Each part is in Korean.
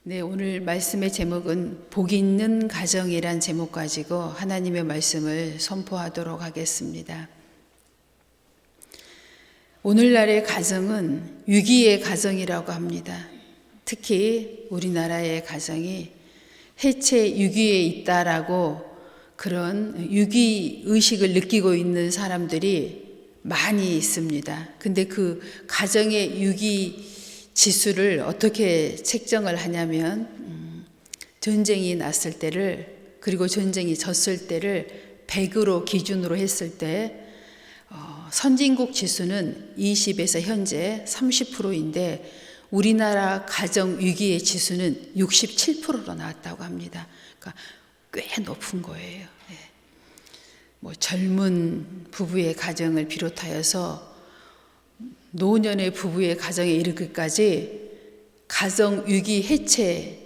네, 오늘 말씀의 제목은 복 있는 가정이란 제목 가지고 하나님의 말씀을 선포하도록 하겠습니다. 오늘날의 가정은 위기의 가정이라고 합니다. 특히 우리나라의 가정이 해체 위기에 있다라고 그런 위기 의식을 느끼고 있는 사람들이 많이 있습니다. 근데 그 가정의 위기 지수를 어떻게 책정을 하냐면 전쟁이 났을 때를 그리고 전쟁이 졌을 때를 100으로 기준으로 했을 때 선진국 지수는 20에서 현재 30%인데 우리나라 가정 위기의 지수는 67%로 나왔다고 합니다. 그러니까 꽤 높은 거예요. 뭐 젊은 부부의 가정을 비롯하여서 노년의 부부의 가정에 이르기까지 가정 위기 해체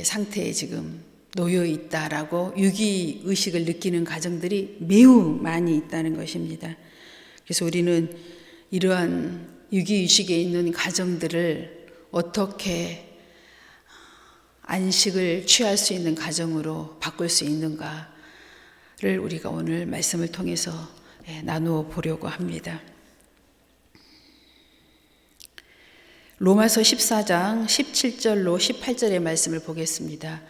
상태에 지금 놓여 있다라고 위기 의식을 느끼는 가정들이 매우 많이 있다는 것입니다. 그래서 우리는 이러한 위기 의식에 있는 가정들을 어떻게 안식을 취할 수 있는 가정으로 바꿀 수 있는가를 우리가 오늘 말씀을 통해서 나누어 보려고 합니다. 로마서 14장 17절로 18절의 말씀을 보겠습니다.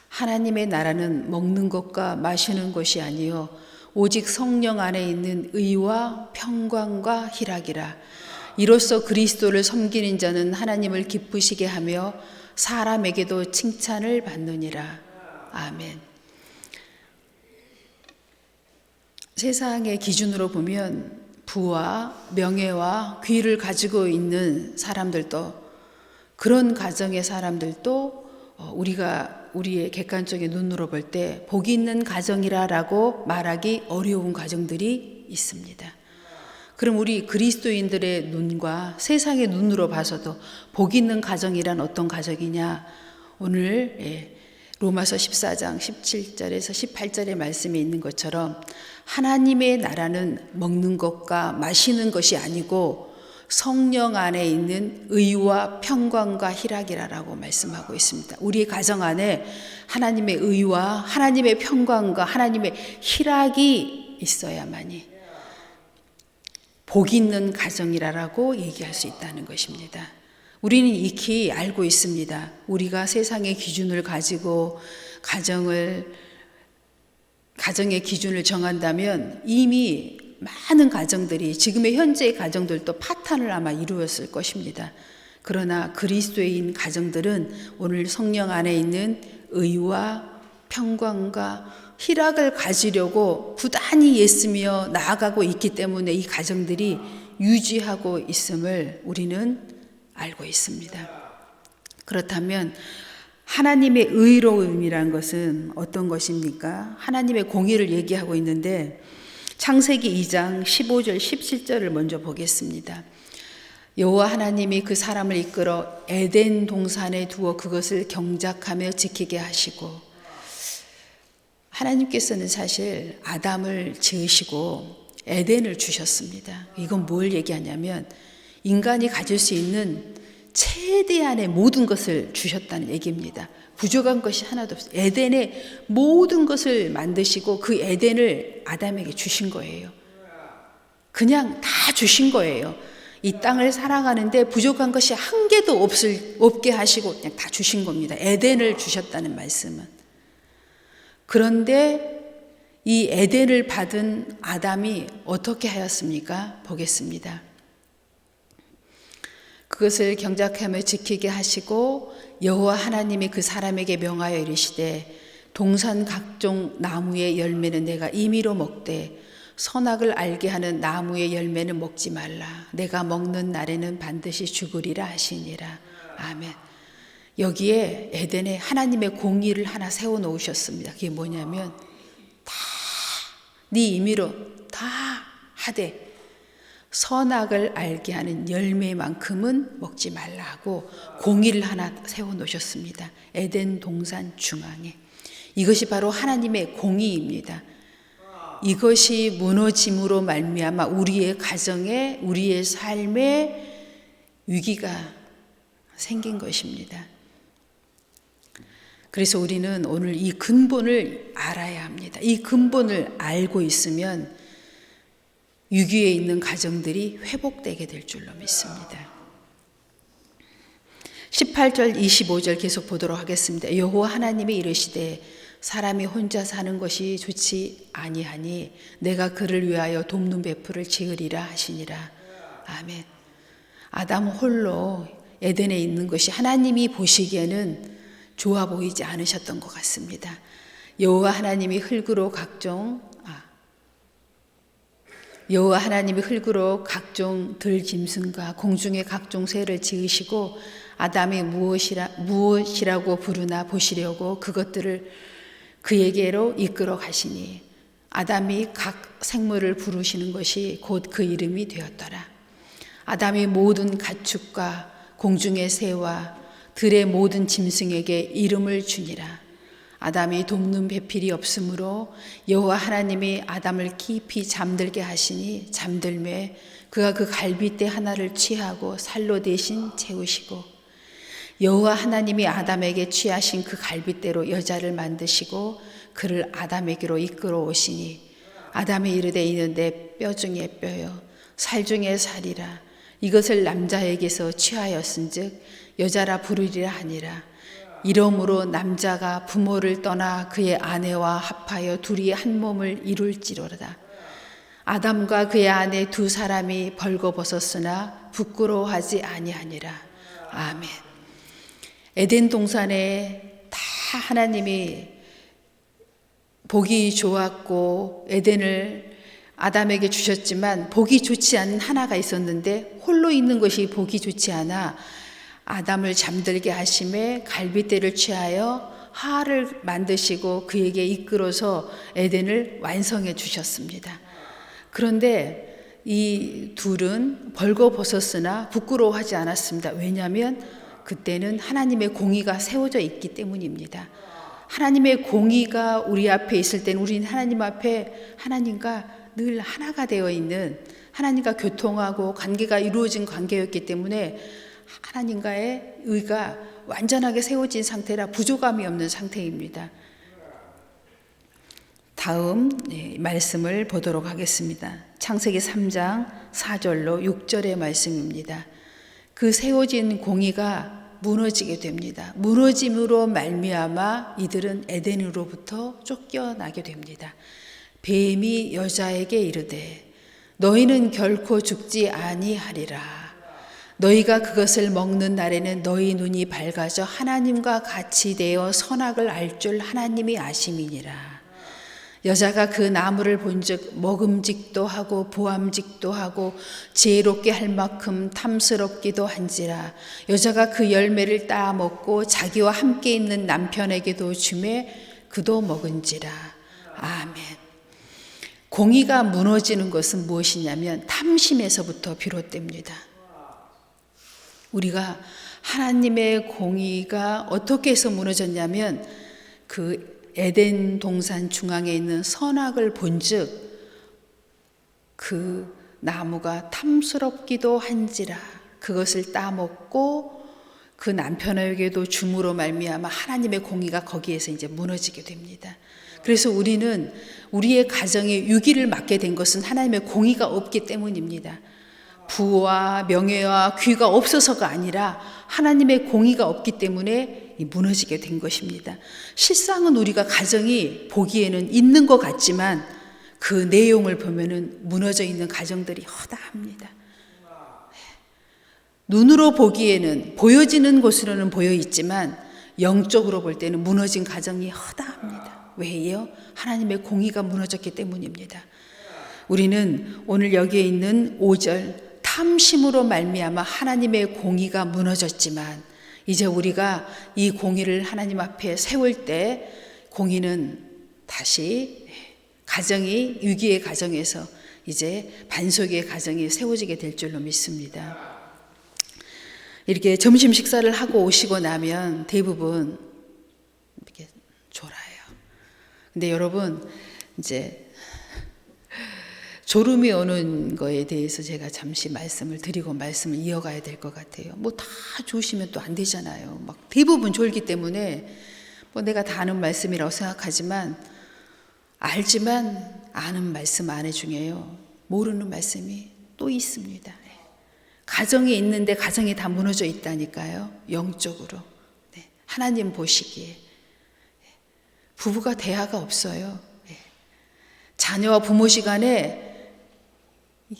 하나님의 나라는 먹는 것과 마시는 것이 아니요 오직 성령 안에 있는 의와 평강과 희락이라. 이로써 그리스도를 섬기는 자는 하나님을 기쁘시게 하며 사람에게도 칭찬을 받느니라. 아멘. 세상의 기준으로 보면 부와 명예와 귀를 가지고 있는 사람들도 그런 가정의 사람들도 우리의 객관적인 눈으로 볼 때 복 있는 가정이라고 말하기 어려운 가정들이 있습니다. 그럼 우리 그리스도인들의 눈과 세상의 눈으로 봐서도 복 있는 가정이란 어떤 가정이냐? 오늘 로마서 14장 17절에서 18절의 말씀에 있는 것처럼 하나님의 나라는 먹는 것과 마시는 것이 아니고 성령 안에 있는 의와 평강과 희락이라고 말씀하고 있습니다. 우리의 가정 안에 하나님의 의와 하나님의 평강과 하나님의 희락이 있어야만이 복 있는 가정이라고 얘기할 수 있다는 것입니다. 우리는 익히 알고 있습니다. 우리가 세상의 기준을 가지고 가정의 기준을 정한다면 이미 많은 가정들이 지금의 현재의 가정들도 파탄을 아마 이루었을 것입니다. 그러나 그리스도인 가정들은 오늘 성령 안에 있는 의와 평강과 희락을 가지려고 부단히 애쓰며 나아가고 있기 때문에 이 가정들이 유지하고 있음을 우리는 알고 있습니다. 그렇다면 하나님의 의로움이란 것은 어떤 것입니까? 하나님의 공의를 얘기하고 있는데 창세기 2장 15절 17절을 먼저 보겠습니다. 여호와 하나님이 그 사람을 이끌어 에덴 동산에 두어 그것을 경작하며 지키게 하시고, 하나님께서는 사실 아담을 지으시고 에덴을 주셨습니다. 이건 뭘 얘기하냐면 인간이 가질 수 있는 최대한의 모든 것을 주셨다는 얘기입니다. 부족한 것이 하나도 없어요. 에덴의 모든 것을 만드시고 그 에덴을 아담에게 주신 거예요. 그냥 다 주신 거예요. 이 땅을 살아가는데 부족한 것이 한 개도 없게 하시고 그냥 다 주신 겁니다. 에덴을 주셨다는 말씀은. 그런데 이 에덴을 받은 아담이 어떻게 하였습니까? 보겠습니다. 그것을 경작하며 지키게 하시고 여호와 하나님이 그 사람에게 명하여 이르시되 동산 각종 나무의 열매는 내가 임의로 먹되 선악을 알게 하는 나무의 열매는 먹지 말라. 내가 먹는 날에는 반드시 죽으리라 하시니라. 아멘. 여기에 에덴에 하나님의 공의를 하나 세워놓으셨습니다. 그게 뭐냐면 다 네 임의로 다 하되 선악을 알게 하는 열매만큼은 먹지 말라고 공의를 하나 세워놓으셨습니다. 에덴 동산 중앙에. 이것이 바로 하나님의 공의입니다. 이것이 무너짐으로 말미암아 우리의 가정에 우리의 삶에 위기가 생긴 것입니다. 그래서 우리는 오늘 이 근본을 알아야 합니다. 이 근본을 알고 있으면 위기에 있는 가정들이 회복되게 될 줄로 믿습니다. 18절 25절 계속 보도록 하겠습니다. 여호와 하나님이 이르시되 사람이 혼자 사는 것이 좋지 아니하니 내가 그를 위하여 돕는 배풀을 지으리라 하시니라. 아멘. 아담 홀로 에덴에 있는 것이 하나님이 보시기에는 좋아 보이지 않으셨던 것 같습니다. 여호와 하나님이 흙으로 각종 들짐승과 공중의 각종 새를 지으시고 아담이 무엇이라고 부르나 보시려고 그것들을 그에게로 이끌어 가시니 아담이 각 생물을 부르시는 것이 곧 그 이름이 되었더라. 아담이 모든 가축과 공중의 새와 들의 모든 짐승에게 이름을 주니라. 아담이 돕는 배필이 없으므로 여호와 하나님이 아담을 깊이 잠들게 하시니 잠들매 그가 그 갈빗대 하나를 취하고 살로 대신 채우시고 여호와 하나님이 아담에게 취하신 그 갈빗대로 여자를 만드시고 그를 아담에게로 이끌어 오시니 아담이 이르되 이는 내 뼈 중에 뼈요 살 중에 살이라. 이것을 남자에게서 취하였은즉 여자라 부르리라 하니라. 이러므로 남자가 부모를 떠나 그의 아내와 합하여 둘이 한 몸을 이룰지로다. 아담과 그의 아내 두 사람이 벌거벗었으나 부끄러워하지 아니하니라. 아멘. 에덴 동산에 다 하나님이 보기 좋았고 에덴을 아담에게 주셨지만 보기 좋지 않은 하나가 있었는데 홀로 있는 것이 보기 좋지 않아 아담을 잠들게 하심에 갈빗대를 취하여 하를 만드시고 그에게 이끌어서 에덴을 완성해 주셨습니다. 그런데 이 둘은 벌거벗었으나 부끄러워하지 않았습니다. 왜냐하면 그때는 하나님의 공의가 세워져 있기 때문입니다. 하나님의 공의가 우리 앞에 있을 때는 우리는 하나님 앞에 하나님과 늘 하나가 되어 있는 하나님과 교통하고 관계가 이루어진 관계였기 때문에 하나님과의 의가 완전하게 세워진 상태라 부족함이 없는 상태입니다. 다음 말씀을 보도록 하겠습니다. 창세기 3장 4절로 6절의 말씀입니다. 그 세워진 공의가 무너지게 됩니다. 무너짐으로 말미암아 이들은 에덴으로부터 쫓겨나게 됩니다. 뱀이 여자에게 이르되 너희는 결코 죽지 아니하리라. 너희가 그것을 먹는 날에는 너희 눈이 밝아져 하나님과 같이 되어 선악을 알 줄 하나님이 아심이니라. 여자가 그 나무를 본즉 먹음직도 하고 보암직도 하고 지혜롭게 할 만큼 탐스럽기도 한지라. 여자가 그 열매를 따 먹고 자기와 함께 있는 남편에게도 주매 그도 먹은지라. 아멘. 공의가 무너지는 것은 무엇이냐면 탐심에서부터 비롯됩니다. 우리가 하나님의 공의가 어떻게 해서 무너졌냐면 그 에덴 동산 중앙에 있는 선악을 본즉 그 나무가 탐스럽기도 한지라. 그것을 따먹고 그 남편에게도 줌으로 말미암아 하나님의 공의가 거기에서 이제 무너지게 됩니다. 그래서 우리는 우리의 가정에 유기를 맞게 된 것은 하나님의 공의가 없기 때문입니다. 부와 명예와 귀가 없어서가 아니라 하나님의 공의가 없기 때문에 무너지게 된 것입니다. 실상은 우리가 가정이 보기에는 있는 것 같지만 그 내용을 보면은 무너져 있는 가정들이 허다합니다. 눈으로 보기에는 보여지는 곳으로는 보여 있지만 영적으로 볼 때는 무너진 가정이 허다합니다. 왜요? 하나님의 공의가 무너졌기 때문입니다. 우리는 오늘 여기에 있는 5절 탐심으로 말미암아 하나님의 공의가 무너졌지만 이제 우리가 이 공의를 하나님 앞에 세울 때 공의는 다시 가정이 위기의 가정에서 이제 반석의 가정이 세워지게 될 줄로 믿습니다. 이렇게 점심 식사를 하고 오시고 나면 대부분 이렇게 졸아요. 근데 여러분 이제 졸음이 오는 거에 대해서 제가 잠시 말씀을 드리고 말씀을 이어가야 될 것 같아요. 뭐 다 좋으시면 또 안 되잖아요. 막 대부분 졸기 때문에 내가 다 아는 말씀이라고 생각하지만 알지만 아는 말씀 안에 중에요. 모르는 말씀이 또 있습니다. 가정이 있는데 가정이 다 무너져 있다니까요. 영적으로. 하나님 보시기에. 부부가 대화가 없어요. 자녀와 부모 시간에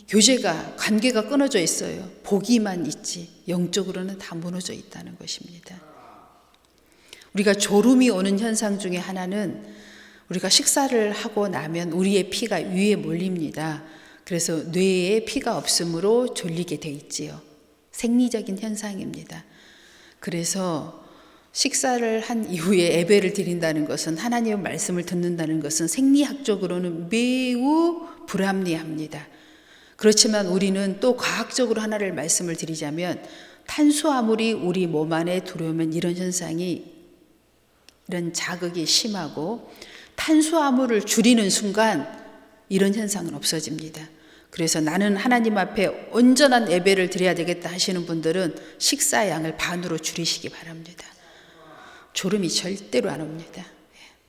교제가, 관계가 끊어져 있어요. 보기만 있지 영적으로는 다 무너져 있다는 것입니다. 우리가 졸음이 오는 현상 중에 하나는 우리가 식사를 하고 나면 우리의 피가 위에 몰립니다. 그래서 뇌에 피가 없으므로 졸리게 돼 있지요. 생리적인 현상입니다. 그래서 식사를 한 이후에 예배를 드린다는 것은, 하나님의 말씀을 듣는다는 것은 생리학적으로는 매우 불합리합니다. 그렇지만 우리는 또 과학적으로 하나를 말씀을 드리자면, 탄수화물이 우리 몸 안에 들어오면 이런 현상이, 이런 자극이 심하고 탄수화물을 줄이는 순간 이런 현상은 없어집니다. 그래서 나는 하나님 앞에 온전한 예배를 드려야 되겠다 하시는 분들은 식사 양을 반으로 줄이시기 바랍니다. 졸음이 절대로 안 옵니다.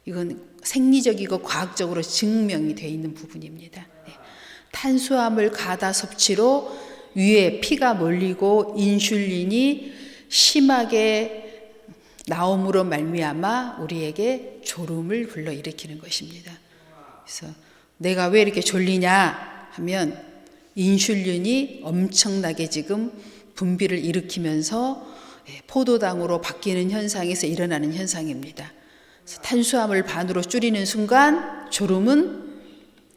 이건 생리적이고 과학적으로 증명이 되어 있는 부분입니다. 탄수화물 과다 섭취로 위에 피가 몰리고 인슐린이 심하게 나옴으로 말미암아 우리에게 졸음을 불러일으키는 것입니다. 그래서 내가 왜 이렇게 졸리냐 하면 인슐린이 엄청나게 지금 분비를 일으키면서 포도당으로 바뀌는 현상에서 일어나는 현상입니다. 그래서 탄수화물 반으로 줄이는 순간 졸음은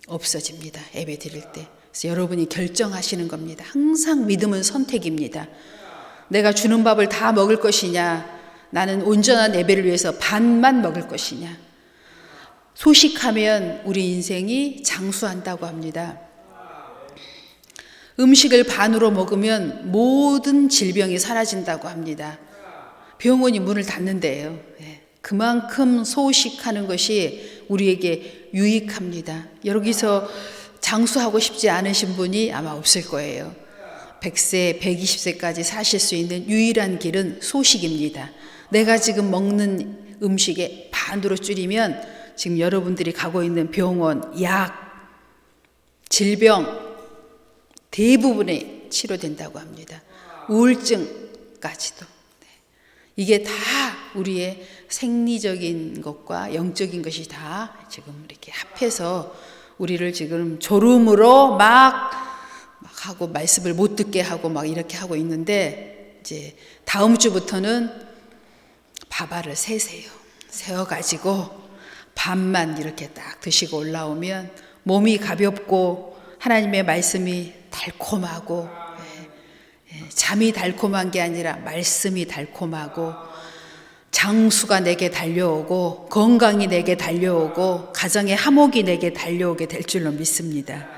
없어집니다. 예배 드릴 때. 그래서 여러분이 결정하시는 겁니다. 항상 믿음은 선택입니다. 내가 주는 밥을 다 먹을 것이냐, 나는 온전한 예배를 위해서 반만 먹을 것이냐. 소식하면 우리 인생이 장수한다고 합니다. 음식을 반으로 먹으면 모든 질병이 사라진다고 합니다. 병원이 문을 닫는데요. 그만큼 소식하는 것이 우리에게 유익합니다. 여기서 장수하고 싶지 않으신 분이 아마 없을 거예요. 100세, 120세까지 사실 수 있는 유일한 길은 소식입니다. 내가 지금 먹는 음식의 반으로 줄이면 지금 여러분들이 가고 있는 병원, 약, 질병 대부분에 치료된다고 합니다. 우울증까지도. 이게 다 우리의 생리적인 것과 영적인 것이 다 지금 이렇게 합해서 우리를 지금 졸음으로 막 하고 말씀을 못 듣게 하고 막 이렇게 하고 있는데, 이제 다음 주부터는 밥알을 세세요. 세워가지고 밥만 이렇게 딱 드시고 올라오면 몸이 가볍고 하나님의 말씀이 달콤하고, 잠이 달콤한 게 아니라 말씀이 달콤하고, 장수가 내게 달려오고, 건강이 내게 달려오고, 가정의 화목이 내게 달려오게 될 줄로 믿습니다.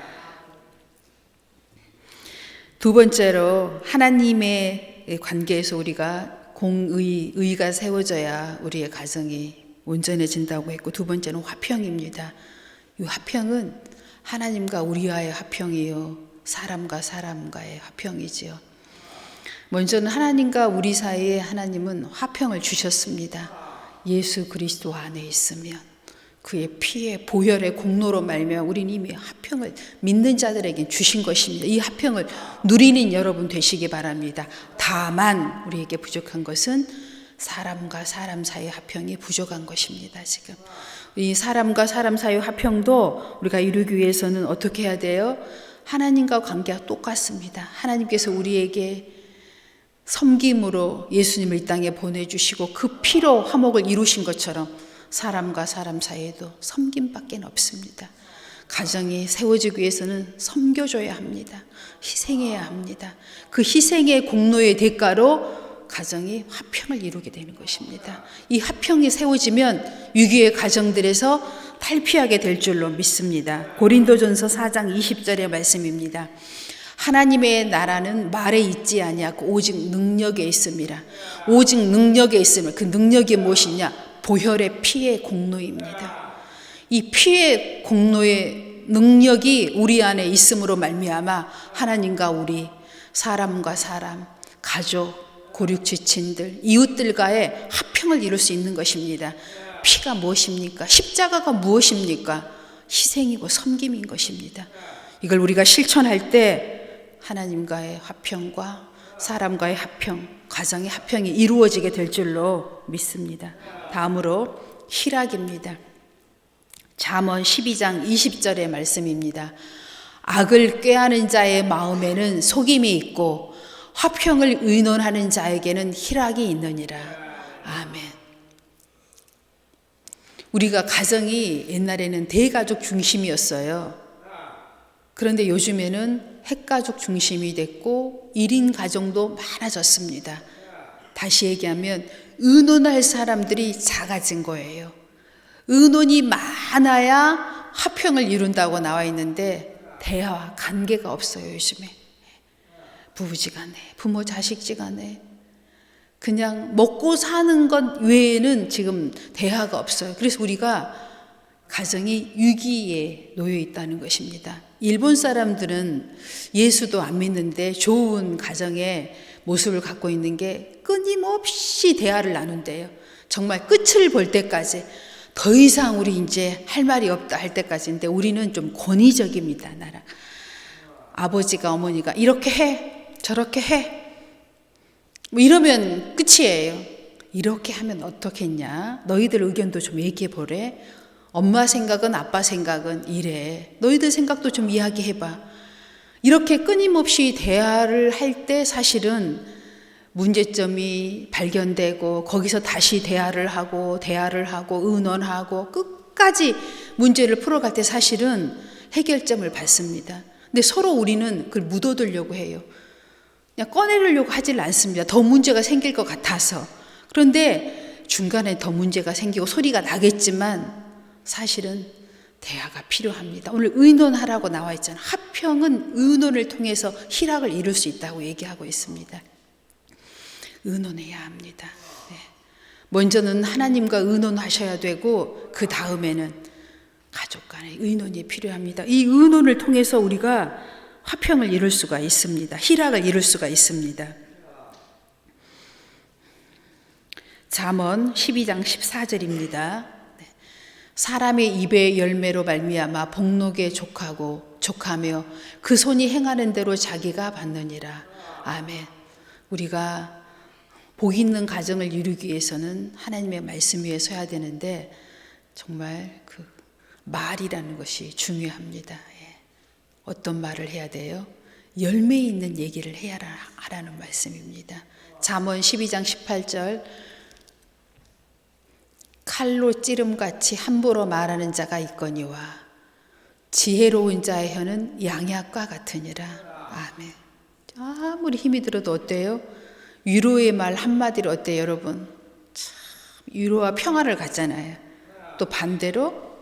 두 번째로, 하나님의 관계에서 우리가 의가 세워져야 우리의 가정이 온전해진다고 했고, 두 번째는 화평입니다. 이 화평은 하나님과 우리와의 화평이요, 사람과 사람과의 화평이지요. 먼저는 하나님과 우리 사이에 하나님은 화평을 주셨습니다. 예수 그리스도 안에 있으면 그의 피의 보혈의 공로로 말미암아 우리는 이미 화평을 믿는 자들에게 주신 것입니다. 이 화평을 누리는 여러분 되시기 바랍니다. 다만 우리에게 부족한 것은 사람과 사람 사이의 화평이 부족한 것입니다. 지금 이 사람과 사람 사이의 화평도 우리가 이루기 위해서는 어떻게 해야 돼요? 하나님과 관계가 똑같습니다. 하나님께서 우리에게 섬김으로 예수님을 이 땅에 보내주시고 그 피로 화목을 이루신 것처럼 사람과 사람 사이에도 섬김밖에 없습니다. 가정이 세워지기 위해서는 섬겨줘야 합니다. 희생해야 합니다. 그 희생의 공로의 대가로 가정이 화평을 이루게 되는 것입니다. 이 화평이 세워지면 위기의 가정들에서 탈피하게 될 줄로 믿습니다. 고린도전서 4장 20절의 말씀입니다. 하나님의 나라는 말에 있지 아니하고 오직 능력에 있습니다. 오직 능력에 있으면 그 능력이 무엇이냐? 보혈의 피의 공로입니다. 이 피의 공로의 능력이 우리 안에 있음으로 말미암아 하나님과 우리, 사람과 사람, 가족, 고륙지친들, 이웃들과의 화평을 이룰 수 있는 것입니다. 피가 무엇입니까? 십자가가 무엇입니까? 희생이고 섬김인 것입니다. 이걸 우리가 실천할 때 하나님과의 화평과 사람과의 화평, 가정의 화평이 이루어지게 될 줄로 믿습니다. 다음으로 희락입니다. 잠언 12장 20절의 말씀입니다. 악을 꾀하는 자의 마음에는 속임이 있고 화평을 의논하는 자에게는 희락이 있느니라. 아멘. 우리가 가정이 옛날에는 대가족 중심이었어요. 그런데 요즘에는 핵가족 중심이 됐고 1인 가정도 많아졌습니다. 다시 얘기하면 의논할 사람들이 작아진 거예요. 의논이 많아야 화평을 이룬다고 나와 있는데 대화와 관계가 없어요, 요즘에. 부부지간에, 부모 자식지간에 그냥 먹고 사는 것 외에는 지금 대화가 없어요. 그래서 우리가 가정이 위기에 놓여 있다는 것입니다. 일본 사람들은 예수도 안 믿는데 좋은 가정의 모습을 갖고 있는 게 끊임없이 대화를 나눈대요. 정말 끝을 볼 때까지, 더 이상 우리 이제 할 말이 없다 할 때까지인데 우리는 좀 권위적입니다. 나라 아버지가 어머니가 이렇게 해, 저렇게 해, 뭐 이러면 끝이에요. 이렇게 하면 어떻겠냐? 너희들 의견도 좀 얘기해 보래. 엄마 생각은 아빠 생각은 이래. 너희들 생각도 좀 이야기해봐. 이렇게 끊임없이 대화를 할 때 사실은 문제점이 발견되고 거기서 다시 대화를 하고 의논하고 끝까지 문제를 풀어갈 때 사실은 해결점을 받습니다. 근데 서로 우리는 그걸 묻어두려고 해요. 그냥 꺼내려고 하질 않습니다. 더 문제가 생길 것 같아서. 그런데 중간에 더 문제가 생기고 소리가 나겠지만 사실은 대화가 필요합니다. 오늘 의논하라고 나와 있잖아요. 화평은 의논을 통해서 희락을 이룰 수 있다고 얘기하고 있습니다. 의논해야 합니다. 네. 먼저는 하나님과 의논하셔야 되고 그 다음에는 가족 간의 의논이 필요합니다. 이 의논을 통해서 우리가 화평을 이룰 수가 있습니다. 희락을 이룰 수가 있습니다. 잠언 12장 14절입니다. 사람의 입의 열매로 말미암아 복록에 족하며 그 손이 행하는 대로 자기가 받느니라. 아멘. 우리가 복 있는 가정을 이루기 위해서는 하나님의 말씀 위에 서야 되는데 정말 그 말이라는 것이 중요합니다. 어떤 말을 해야 돼요? 열매 있는 얘기를 해야 하라는 말씀입니다. 잠언 12장 18절 칼로 찌름같이 함부로 말하는 자가 있거니와 지혜로운 자의 혀는 양약과 같으니라. 아멘. 아무리 힘이 들어도 어때요? 위로의 말 한마디로 어때요, 여러분? 참 위로와 평화를 갖잖아요. 또 반대로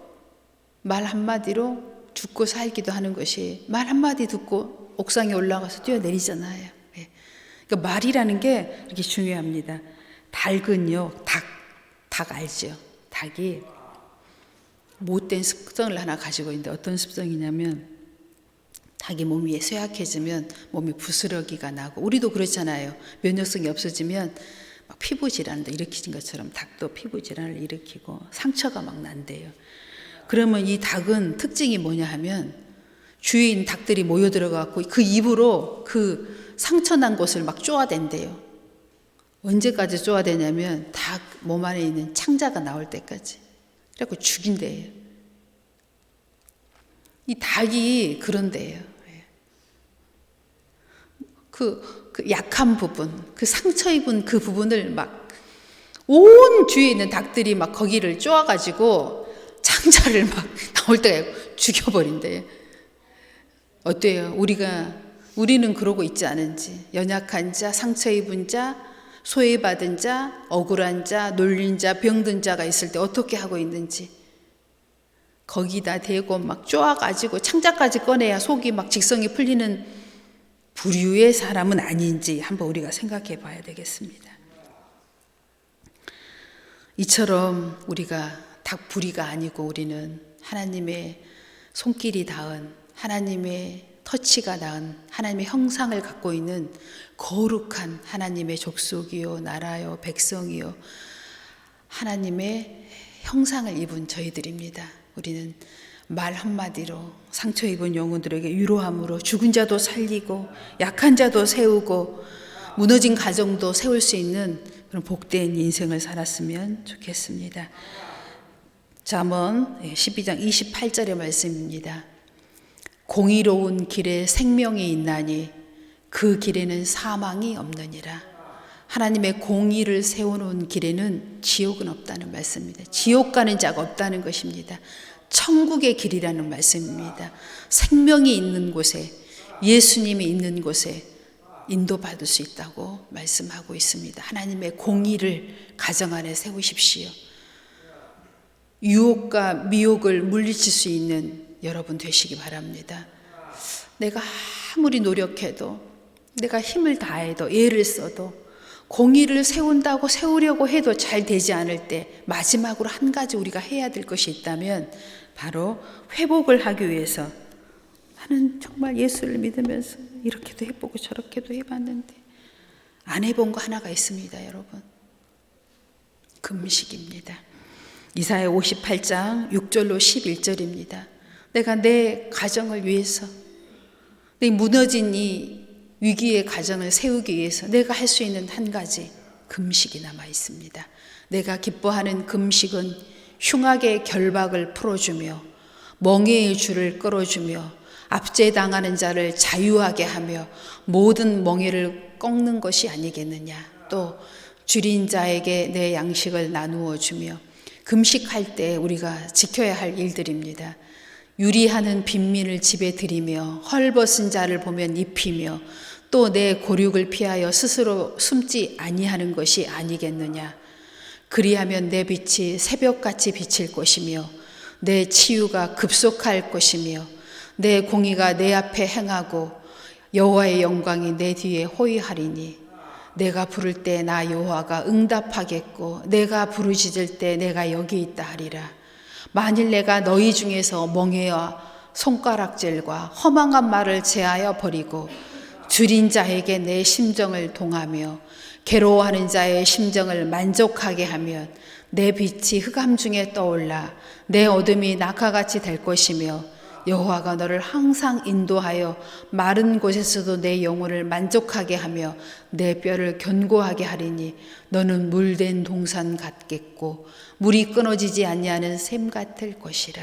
말 한마디로 죽고 살기도 하는 것이, 말 한마디 듣고 옥상에 올라가서 뛰어내리잖아요. 그러니까 말이라는 게 이렇게 중요합니다. 닭은요, 닭 알죠? 닭이 못된 습성을 하나 가지고 있는데 어떤 습성이냐면 닭이 몸이 쇠약해지면 몸에 부스러기가 나고, 우리도 그렇잖아요. 면역성이 없어지면 막 피부 질환도 일으키는 것처럼 닭도 피부 질환을 일으키고 상처가 막 난대요. 그러면 이 닭은 특징이 뭐냐 하면 주위에 있는 닭들이 모여 들어가고 그 입으로 그 상처 난 곳을 막 쪼아댄대요. 언제까지 쪼아대냐면 닭 몸 안에 있는 창자가 나올 때까지. 그래갖고 죽인대요. 이 닭이 그런데요. 그 약한 부분, 그 상처 입은 그 부분을 막 온 주위에 있는 닭들이 막 거기를 쪼아가지고 창자를 막 나올 때가 죽여버린대요. 어때요? 우리는 그러고 있지 않은지. 연약한 자, 상처 입은 자, 소외받은 자, 억울한 자, 놀린 자, 병든 자가 있을 때 어떻게 하고 있는지. 거기다 대고 막 쪼아가지고 창자까지 꺼내야 속이 막 직성이 풀리는 부류의 사람은 아닌지 한번 우리가 생각해 봐야 되겠습니다. 이처럼 우리가 닭부리가 아니고 우리는 하나님의 손길이 닿은, 하나님의 터치가 닿은, 하나님의 형상을 갖고 있는 거룩한 하나님의 족속이요, 나라요, 백성이요, 하나님의 형상을 입은 저희들입니다. 우리는 말 한마디로 상처 입은 영혼들에게 위로함으로 죽은 자도 살리고 약한 자도 세우고 무너진 가정도 세울 수 있는 그런 복된 인생을 살았으면 좋겠습니다. 잠언 12장 28절의 말씀입니다. 공의로운 길에 생명이 있나니 그 길에는 사망이 없느니라. 하나님의 공의를 세워놓은 길에는 지옥은 없다는 말씀입니다. 지옥 가는 자가 없다는 것입니다. 천국의 길이라는 말씀입니다. 생명이 있는 곳에, 예수님이 있는 곳에 인도받을 수 있다고 말씀하고 있습니다. 하나님의 공의를 가정 안에 세우십시오. 유혹과 미혹을 물리칠 수 있는 여러분 되시기 바랍니다. 내가 아무리 노력해도, 내가 힘을 다해도, 애를 써도 공의를 세우려고 해도 잘 되지 않을 때 마지막으로 한 가지 우리가 해야 될 것이 있다면 바로 회복을 하기 위해서, 나는 정말 예수를 믿으면서 이렇게도 해보고 저렇게도 해봤는데 안 해본 거 하나가 있습니다. 여러분, 금식입니다. 이사야 58장 6절로 11절입니다. 내가 내 가정을 위해서, 내 무너진 이 위기의 가정을 세우기 위해서 내가 할 수 있는 한 가지 금식이 남아 있습니다. 내가 기뻐하는 금식은 흉악의 결박을 풀어주며 멍에의 줄을 끌어주며 압제당하는 자를 자유하게 하며 모든 멍에를 꺾는 것이 아니겠느냐. 또 줄인 자에게 내 양식을 나누어 주며, 금식할 때 우리가 지켜야 할 일들입니다. 유리하는 빈민을 집에 들이며 헐벗은 자를 보면 입히며 또 내 고륙을 피하여 스스로 숨지 아니하는 것이 아니겠느냐. 그리하면 내 빛이 새벽같이 비칠 것이며 내 치유가 급속할 것이며 내 공의가 내 앞에 행하고 여호와의 영광이 내 뒤에 호위하리니 내가 부를 때 나 여호와가 응답하겠고 내가 부르짖을 때 내가 여기 있다 하리라. 만일 내가 너희 중에서 멍에와 손가락질과 허망한 말을 제하여 버리고 줄인 자에게 내 심정을 동하며 괴로워하는 자의 심정을 만족하게 하면 내 빛이 흑암 중에 떠올라 내 어둠이 낙하같이 될 것이며 여호와가 너를 항상 인도하여 마른 곳에서도 내 영혼을 만족하게 하며 내 뼈를 견고하게 하리니 너는 물된 동산 같겠고 물이 끊어지지 아니하는 샘 같을 것이라.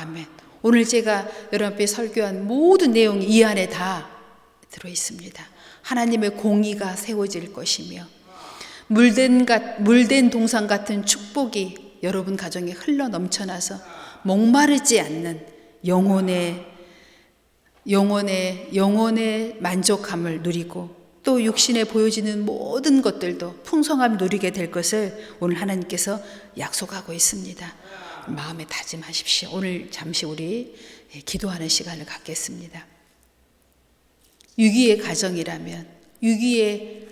아멘. 오늘 제가 여러분 앞에 설교한 모든 내용이 이 안에 다 들어있습니다. 하나님의 공의가 세워질 것이며 물된 동산 같은 축복이 여러분 가정에 흘러 넘쳐나서 목마르지 않는 영혼의 만족함을 누리고 또 육신에 보여지는 모든 것들도 풍성함을 누리게 될 것을 오늘 하나님께서 약속하고 있습니다. 마음에 다짐하십시오. 오늘 잠시 우리 기도하는 시간을 갖겠습니다. 위기의 가정이라면, 위기의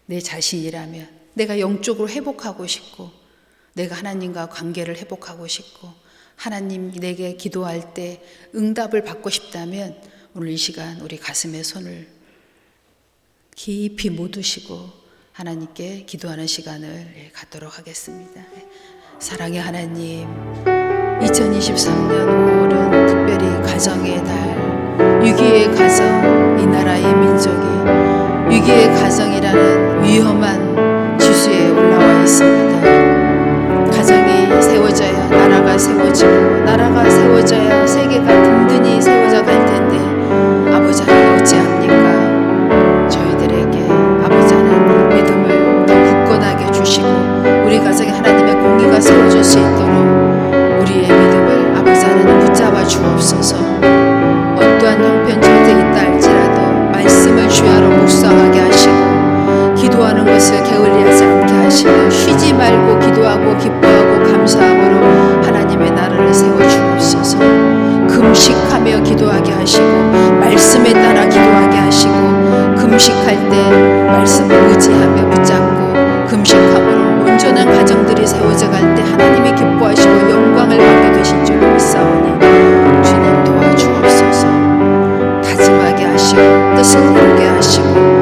내 자신이라면 내가 영적으로 회복하고 싶고 내가 하나님과 관계를 회복하고 싶고 하나님 내게 기도할 때 응답을 받고 싶다면 오늘 이 시간 우리 가슴에 손을 깊이 묻으시고 하나님께 기도하는 시간을 갖도록 하겠습니다. 사랑의 하나님, 2023년 5월은 특별히 가정의 달, 위기의 가정, 이 나라의 민족이 위기의 가정이라는 위험한 지수에 올라와 있습니다. 가정이 세워져야 나라가 세워지고 나라가 세워져야 세계가 든든히 세워져 갈 텐데 아버지 하나님 어찌합니까? 저희들에게 아버지 하나님 믿음을 더 굳건하게 주시고 우리 가정에 하나님의 공의가 세워질 수 있도록 우리의 믿음을 아버지 하나님 붙잡아 주옵소서. 어떠한 형편처지에 있다 할지라도 말씀을 주야로 묵상하게 하시고 기도하는 것을 게을리하지 않게 하시고 쉬지 말고 기도하고 기뻐하고 감사함으로 하나님의 나라를 세워 주옵소서. 금식하며 기도하게 하시고 말씀에 따라 기도하게 하시고 금식할 때 말씀을 의지하며 붙잡고 금식함으로 온전한 가정들이 세워져 갈 때 하나님이 기뻐하시고 영광을 받게 되신 줄 믿사오니 주님 도와주옵소서. 다짐하게 하시고 뜻을 이루게 하시고